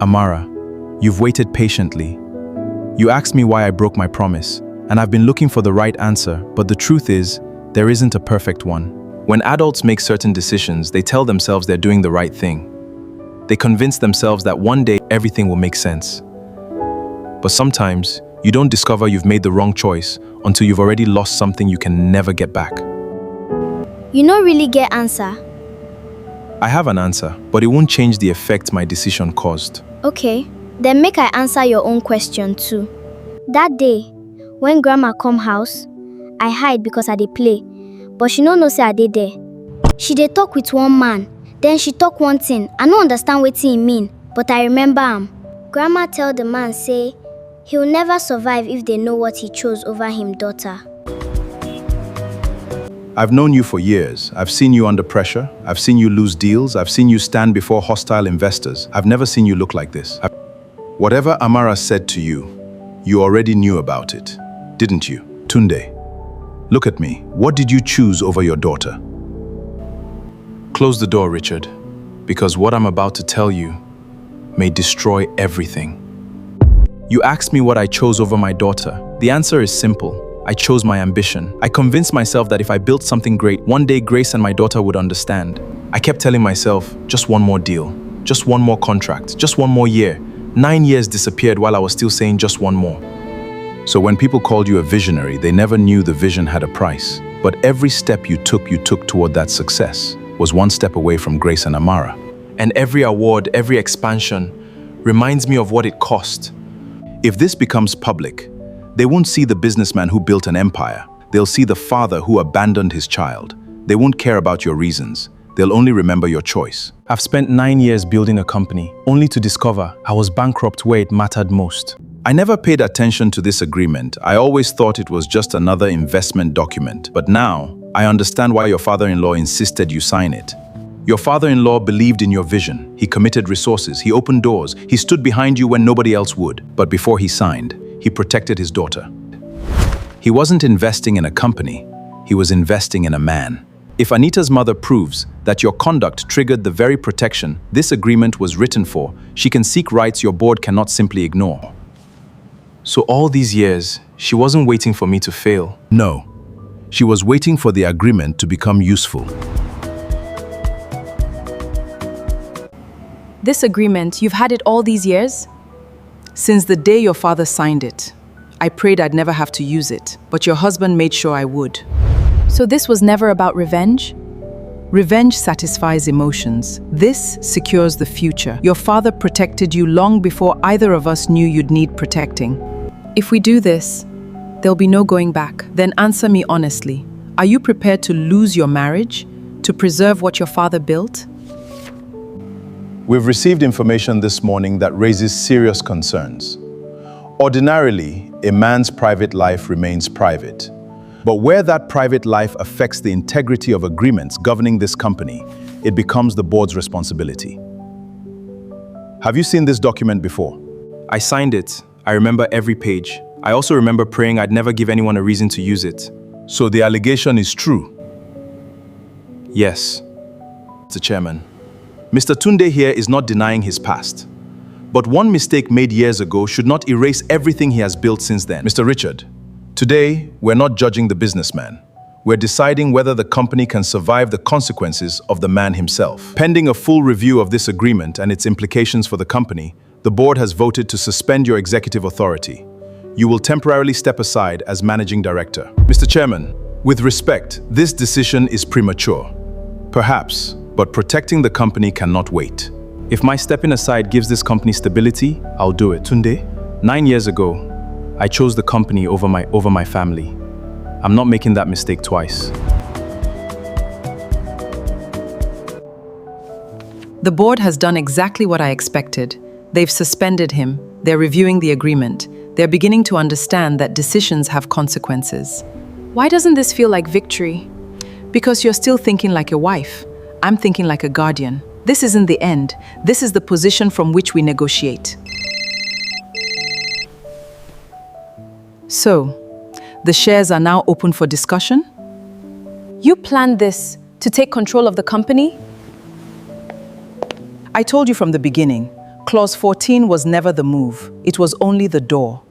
Amara, you've waited patiently. You asked me why I broke my promise, and I've been looking for the right answer, but the truth is, there isn't a perfect one. When adults make certain decisions, they tell themselves they're doing the right thing. They convince themselves that one day everything will make sense. But sometimes, you don't discover you've made the wrong choice until you've already lost something you can never get back. You don't really get answer. I have an answer, but it won't change the effect my decision caused. Okay, then make I answer your own question too. That day, when grandma come house, I hide because I dey play, but she no know say I dey there. She dey talk with one man, then she talk one thing. I no understand wetin e mean, but I remember am. Grandma tell the man say he'll never survive if they know what he chose over him daughter. I've known you for years. I've seen you under pressure. I've seen you lose deals. I've seen you stand before hostile investors. I've never seen you look like this. Whatever Amara said to you, you already knew about it, didn't you? Tunde, look at me. What did you choose over your daughter? Close the door, Richard, because what I'm about to tell you may destroy everything. You asked me what I chose over my daughter. The answer is simple. I chose my ambition. I convinced myself that if I built something great, one day Grace and my daughter would understand. I kept telling myself, just one more deal, just one more contract, just one more year. 9 years disappeared while I was still saying just one more. So when people called you a visionary, they never knew the vision had a price. But every step you took toward that success was one step away from Grace and Amara. And every award, every expansion reminds me of what it cost. If this becomes public, they won't see the businessman who built an empire. They'll see the father who abandoned his child. They won't care about your reasons. They'll only remember your choice. I've spent 9 years building a company, only to discover I was bankrupt where it mattered most. I never paid attention to this agreement. I always thought it was just another investment document. But now, I understand why your father-in-law insisted you sign it. Your father-in-law believed in your vision. He committed resources. He opened doors. He stood behind you when nobody else would. But before he signed, he protected his daughter. He wasn't investing in a company. He was investing in a man. If Anita's mother proves that your conduct triggered the very protection this agreement was written for, she can seek rights your board cannot simply ignore. So all these years, she wasn't waiting for me to fail. No, she was waiting for the agreement to become useful. This agreement, you've had it all these years? Since the day your father signed it. I prayed I'd never have to use it, but your husband made sure I would. So this was never about revenge? Revenge satisfies emotions. This secures the future. Your father protected you long before either of us knew you'd need protecting. If we do this, there'll be no going back. Then answer me honestly. Are you prepared to lose your marriage to preserve what your father built? We've received information this morning that raises serious concerns. Ordinarily, a man's private life remains private. But where that private life affects the integrity of agreements governing this company, it becomes the board's responsibility. Have you seen this document before? I signed it. I remember every page. I also remember praying I'd never give anyone a reason to use it. So the allegation is true? Yes, Mr. Chairman. Mr. Tunde here is not denying his past. But one mistake made years ago should not erase everything he has built since then. Mr. Richard, today, we're not judging the businessman. We're deciding whether the company can survive the consequences of the man himself. Pending a full review of this agreement and its implications for the company, the board has voted to suspend your executive authority. You will temporarily step aside as managing director. Mr. Chairman, with respect, this decision is premature. Perhaps, but protecting the company cannot wait. If my stepping aside gives this company stability, I'll do it. Tunde, 9 years ago, I chose the company over my family. I'm not making that mistake twice. The board has done exactly what I expected. They've suspended him. They're reviewing the agreement. They're beginning to understand that decisions have consequences. Why doesn't this feel like victory? Because you're still thinking like a wife. I'm thinking like a guardian. This isn't the end. This is the position from which we negotiate. So, the shares are now open for discussion? You planned this to take control of the company? I told you from the beginning, Clause 14 was never the move, it was only the door.